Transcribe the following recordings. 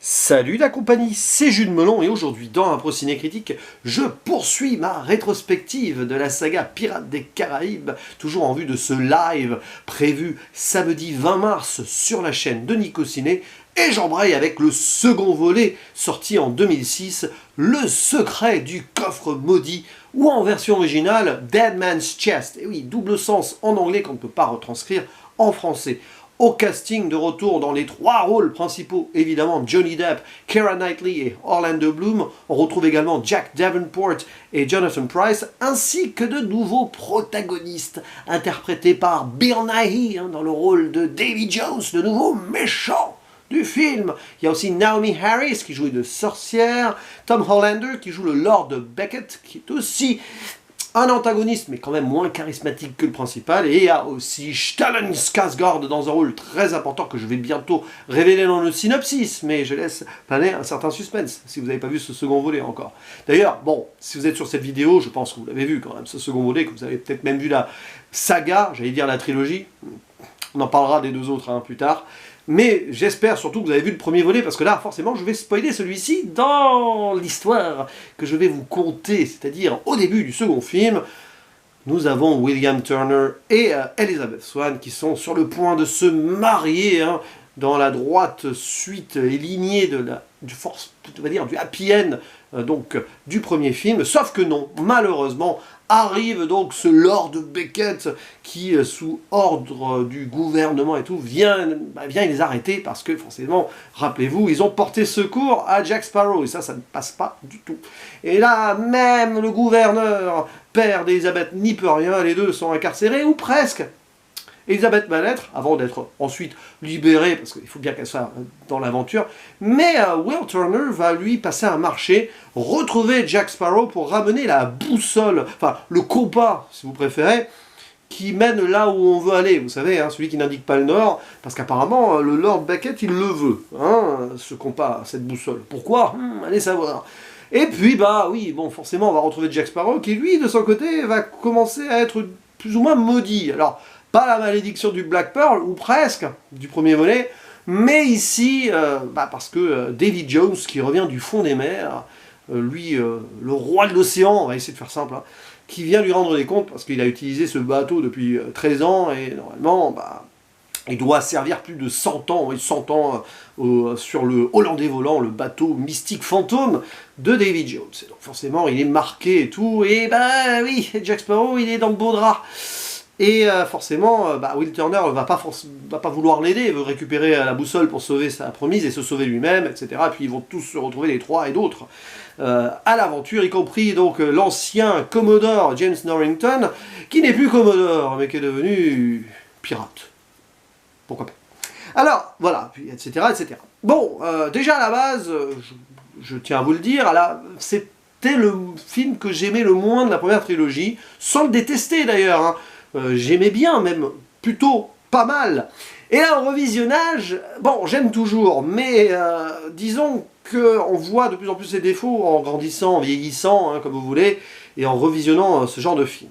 Salut la compagnie, c'est Jules Melon et aujourd'hui dans un Ciné Critique, je poursuis ma rétrospective de la saga Pirates des Caraïbes, toujours en vue de ce live prévu samedi 20 mars sur la chaîne de Nico Ciné, et j'embraye avec le second volet sorti en 2006, Le secret du coffre maudit, ou en version originale Dead Man's Chest, et oui, double sens en anglais qu'on ne peut pas retranscrire en français. Au casting de retour dans les trois rôles principaux, évidemment Johnny Depp, Keira Knightley et Orlando Bloom. On retrouve également Jack Davenport et Jonathan Pryce, ainsi que de nouveaux protagonistes, interprétés par Bill Nighy dans le rôle de Davy Jones, le nouveau méchant du film. Il y a aussi Naomi Harris qui joue une sorcière, Tom Hollander qui joue le Lord Beckett, qui est aussi un antagoniste, mais quand même moins charismatique que le principal, et il y a aussi Stellan Skarsgård dans un rôle très important que je vais bientôt révéler dans le synopsis, mais je laisse planer un certain suspense, si vous n'avez pas vu ce second volet encore. D'ailleurs, bon, si vous êtes sur cette vidéo, je pense que vous l'avez vu quand même, ce second volet, que vous avez peut-être même vu la saga, j'allais dire la trilogie, on en parlera des deux autres plus tard, mais j'espère surtout que vous avez vu le premier volet, parce que là, forcément, je vais spoiler celui-ci dans l'histoire que je vais vous conter, c'est-à-dire au début du second film, nous avons William Turner et Elizabeth Swann qui sont sur le point de se marier, dans la droite suite et lignée du happy end donc du premier film, sauf que non, malheureusement, arrive donc ce Lord Beckett qui, sous ordre du gouvernement et tout, vient les arrêter parce que, forcément, rappelez-vous, ils ont porté secours à Jack Sparrow, et ça ne passe pas du tout. Et là, même le gouverneur, père d'Elizabeth, n'y peut rien, les deux sont incarcérés, ou presque. Elizabeth va l'être, avant d'être ensuite libérée, parce qu'il faut bien qu'elle soit dans l'aventure, mais Will Turner va lui passer un marché, retrouver Jack Sparrow pour ramener la boussole, enfin le compas, si vous préférez, qui mène là où on veut aller, vous savez, celui qui n'indique pas le nord, parce qu'apparemment le Lord Beckett, il le veut, ce compas, cette boussole. Pourquoi allez savoir. Et puis, forcément, on va retrouver Jack Sparrow, qui lui, de son côté, va commencer à être plus ou moins maudit. Alors, pas la malédiction du Black Pearl, ou presque, du premier volet, mais ici, parce que Davy Jones, qui revient du fond des mers, lui, le roi de l'océan, on va essayer de faire simple, qui vient lui rendre des comptes, parce qu'il a utilisé ce bateau depuis 13 ans, et normalement, il doit servir plus de 100 ans, sur le Hollandais volant, le bateau mystique fantôme de Davy Jones. Et donc forcément, il est marqué et tout, et oui, Jack Sparrow, il est dans le beau drap. Et forcément, Will Turner ne va pas vouloir l'aider, il veut récupérer la boussole pour sauver sa promise et se sauver lui-même, etc. Et puis ils vont tous se retrouver, les trois et d'autres, à l'aventure, y compris donc l'ancien Commodore James Norrington, qui n'est plus Commodore, mais qui est devenu pirate. Pourquoi pas. Alors, voilà, puis etc. etc. Bon, déjà à la base, je tiens à vous le dire, c'était le film que j'aimais le moins de la première trilogie, sans le détester d'ailleurs, j'aimais bien, même plutôt pas mal. Et là, en revisionnage, bon, j'aime toujours, mais disons qu'on voit de plus en plus ses défauts en grandissant, en vieillissant, comme vous voulez, et en revisionnant ce genre de film.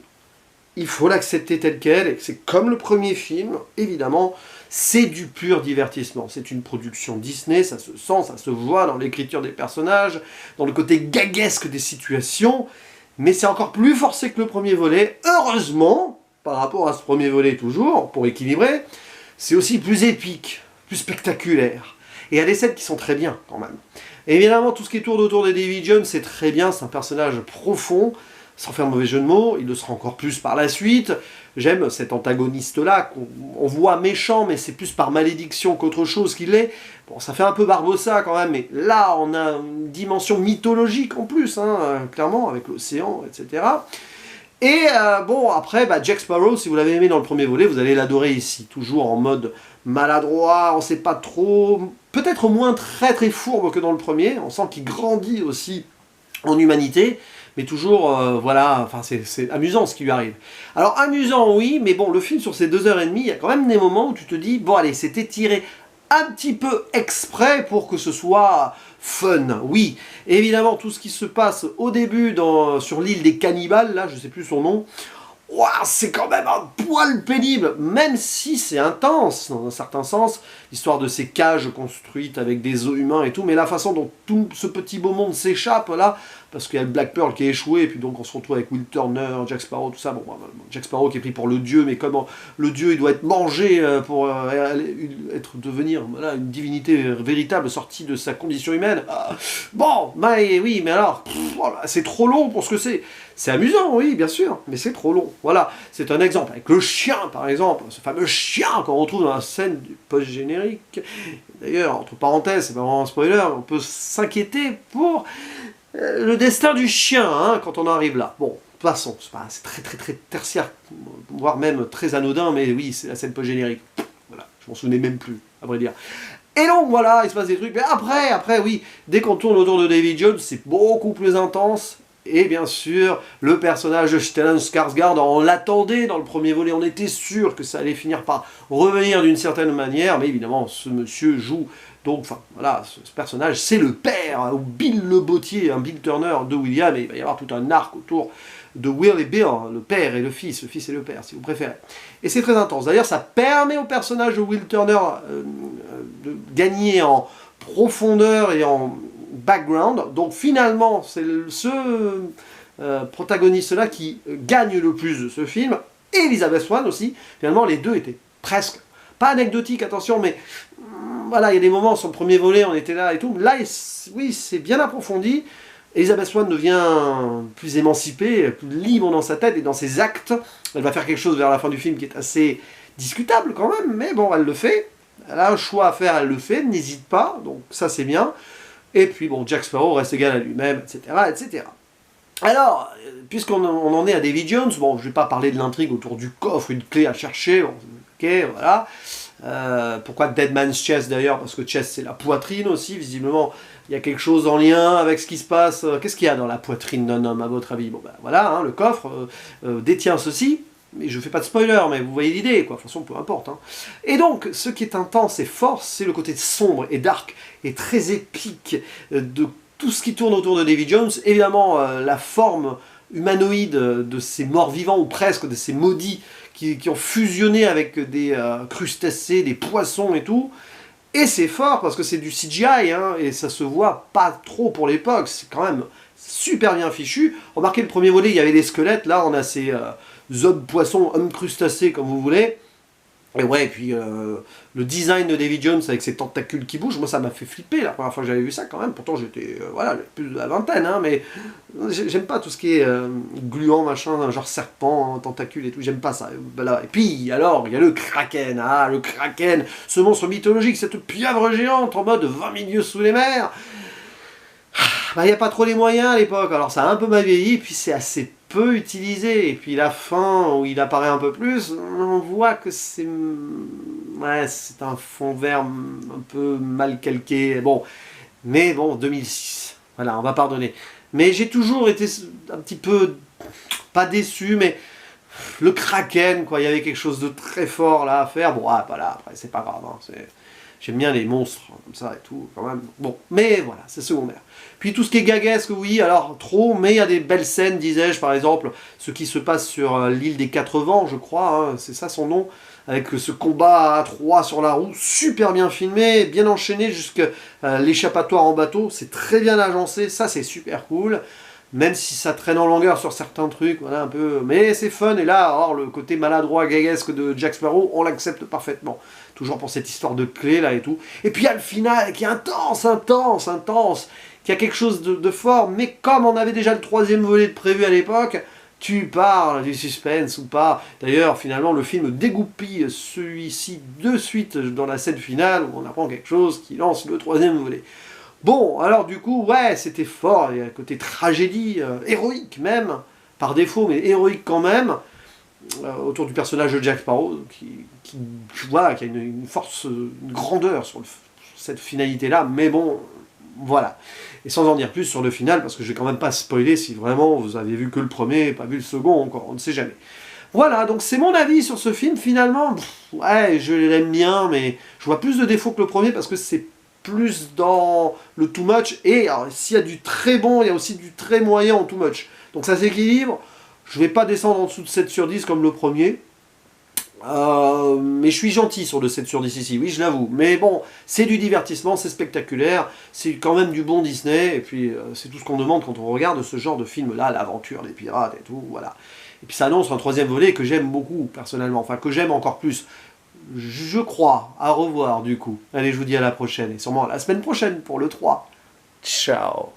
Il faut l'accepter tel quel, et c'est comme le premier film, évidemment, c'est du pur divertissement. C'est une production Disney, ça se sent, ça se voit dans l'écriture des personnages, dans le côté gaguesque des situations, mais c'est encore plus forcé que le premier volet. Heureusement, par rapport à ce premier volet toujours, pour équilibrer, c'est aussi plus épique, plus spectaculaire. Et il y a des scènes qui sont très bien, quand même. Et évidemment, tout ce qui tourne autour de Davy Jones, c'est très bien, c'est un personnage profond, sans faire de mauvais jeu de mots, il le sera encore plus par la suite. J'aime cet antagoniste-là, qu'on voit méchant, mais c'est plus par malédiction qu'autre chose qu'il est. Bon, ça fait un peu Barbossa quand même, mais là, on a une dimension mythologique en plus, clairement, avec l'océan, etc. Et après, Jack Sparrow, si vous l'avez aimé dans le premier volet, vous allez l'adorer ici. Toujours en mode maladroit, on ne sait pas trop, peut-être moins très très fourbe que dans le premier, on sent qu'il grandit aussi en humanité, mais toujours, c'est amusant ce qui lui arrive. Alors amusant oui, mais bon, le film sur ces 2h30, il y a quand même des moments où tu te dis, bon allez, c'est étiré un petit peu exprès pour que ce soit fun, oui. Évidemment, tout ce qui se passe au début sur l'île des cannibales, là, je ne sais plus son nom, ouah, c'est quand même un poil pénible, même si c'est intense, dans un certain sens, l'histoire de ces cages construites avec des os humains et tout, mais la façon dont tout ce petit beau monde s'échappe, là, parce qu'il y a le Black Pearl qui est échoué, et puis donc on se retrouve avec Will Turner, Jack Sparrow, tout ça, bon, Jack Sparrow qui est pris pour le dieu, mais comment le dieu, il doit être mangé pour devenir voilà, une divinité véritable sortie de sa condition humaine. Bon, bah oui, mais alors, voilà, c'est trop long pour ce que c'est. C'est amusant, oui, bien sûr, mais c'est trop long. Voilà, c'est un exemple. Avec le chien, par exemple, ce fameux chien qu'on retrouve dans la scène du post-générique. D'ailleurs, entre parenthèses, c'est pas vraiment un spoiler, on peut s'inquiéter pour le destin du chien, hein, quand on arrive là. Bon, de toute façon, c'est très tertiaire, voire même très anodin, mais oui, c'est la scène post-générique. Voilà, je m'en souvenais même plus, à vrai dire. Et donc voilà, il se passe des trucs, mais après, oui, dès qu'on tourne autour de Davy Jones, c'est beaucoup plus intense. Et bien sûr, le personnage de Stellan Skarsgård, on l'attendait dans le premier volet, on était sûr que ça allait finir par revenir d'une certaine manière, mais évidemment, ce monsieur joue, donc, enfin, voilà, ce personnage, c'est le père, ou Bill le Bottier, un Bill Turner de William, et il va y avoir tout un arc autour de Will et Bill, le père et le fils et le père, si vous préférez. Et c'est très intense. D'ailleurs, ça permet au personnage de Will Turner de gagner en profondeur et en background. Donc finalement, c'est ce protagoniste-là qui gagne le plus de ce film. Et Elizabeth Swann aussi. Finalement, les deux étaient presque, pas anecdotiques, attention, mais voilà, il y a des moments, sur le premier volet, on était là et tout. Là, oui, c'est bien approfondi. Elizabeth Swann devient plus émancipée, plus libre dans sa tête et dans ses actes. Elle va faire quelque chose vers la fin du film qui est assez discutable quand même, mais bon, elle le fait. Elle a un choix à faire, elle le fait, n'hésite pas, donc ça c'est bien. Et puis bon, Jack Sparrow reste égal à lui-même, etc., etc. Alors, puisqu'on en est à Davy Jones, bon, je ne vais pas parler de l'intrigue autour du coffre, une clé à chercher, bon, ok, voilà. Pourquoi Dead Man's Chest d'ailleurs? Parce que chest c'est la poitrine aussi, visiblement il y a quelque chose en lien avec ce qui se passe. Qu'est-ce qu'il y a dans la poitrine d'un homme à votre avis? Bon ben voilà, hein, le coffre détient ceci, mais je fais pas de spoiler, mais vous voyez l'idée, quoi. De toute façon, peu importe. Hein. Et donc, ce qui est intense et fort, c'est le côté sombre et dark et très épique de tout ce qui tourne autour de Davy Jones. Évidemment, la forme humanoïde de ces morts vivants, ou presque, de ces maudits qui ont fusionné avec des crustacés, des poissons et tout. Et c'est fort parce que c'est du CGI, hein, et ça se voit pas trop pour l'époque, c'est quand même super bien fichu. Remarquez, le premier volet, il y avait des squelettes, là on a ces hommes poissons, hommes crustacés, comme vous voulez. Et ouais, et puis le design de Davy Jones avec ses tentacules qui bougent, moi ça m'a fait flipper la première fois que j'avais vu ça quand même. Pourtant j'étais, voilà, plus de la vingtaine, hein, mais j'aime pas tout ce qui est gluant, machin, genre serpent, tentacule et tout, j'aime pas ça. Et puis alors, il y a le Kraken, le Kraken, ce monstre mythologique, cette pieuvre géante en mode 20 milieux sous les mers. Bah, il n'y a pas trop les moyens à l'époque, alors ça a un peu mal vieilli, puis c'est assez peu utilisé, et puis la fin où il apparaît un peu plus, on voit que c'est c'est un fond vert un peu mal calqué, bon, mais bon, 2006, voilà, on va pardonner. Mais j'ai toujours été un petit peu, pas déçu, mais le Kraken, quoi, il y avait quelque chose de très fort là à faire, bon, voilà, après c'est pas grave, hein, j'aime bien les monstres, comme ça et tout, quand même. Bon, mais voilà, c'est secondaire. Puis tout ce qui est gaguesque, oui, alors trop, mais il y a des belles scènes, disais-je, par exemple, ce qui se passe sur l'île des Quatre Vents, je crois, hein, c'est ça son nom, avec ce combat à trois sur la roue, super bien filmé, bien enchaîné jusqu'à l'échappatoire en bateau, c'est très bien agencé, ça c'est super cool. Même si ça traîne en longueur sur certains trucs, voilà un peu, mais c'est fun, et là, alors, le côté maladroit, gaguesque de Jack Sparrow, on l'accepte parfaitement. Toujours pour cette histoire de clé, là, et tout. Et puis il y a le final, qui est intense, qui a quelque chose de fort, mais comme on avait déjà le troisième volet de prévu à l'époque, tu parles du suspense ou pas. D'ailleurs, finalement, le film dégoupille celui-ci de suite dans la scène finale, où on apprend quelque chose qui lance le troisième volet. Bon, alors du coup, ouais, c'était fort, il y a un côté tragédie, héroïque même, par défaut, mais héroïque quand même, autour du personnage de Jack Sparrow, voilà, qui a une force, une grandeur sur cette finalité-là, mais bon, voilà. Et sans en dire plus sur le final, parce que je vais quand même pas spoiler si vraiment vous avez vu que le premier et pas vu le second encore, on ne sait jamais. Voilà, donc c'est mon avis sur ce film, finalement, ouais, je l'aime bien, mais je vois plus de défauts que le premier, parce que c'est plus dans le too much, et s'il y a du très bon, il y a aussi du très moyen en too much. Donc ça s'équilibre. Je vais pas descendre en dessous de 7 sur 10 comme le premier. Mais je suis gentil sur le 7 sur 10 ici, oui, je l'avoue. Mais bon, c'est du divertissement, c'est spectaculaire, c'est quand même du bon Disney, et puis c'est tout ce qu'on demande quand on regarde ce genre de film-là, l'aventure des pirates et tout, voilà. Et puis ça annonce un troisième volet que j'aime beaucoup, personnellement, enfin que j'aime encore plus. Je crois, à revoir du coup. Allez, je vous dis à la prochaine, et sûrement à la semaine prochaine pour le 3. Ciao.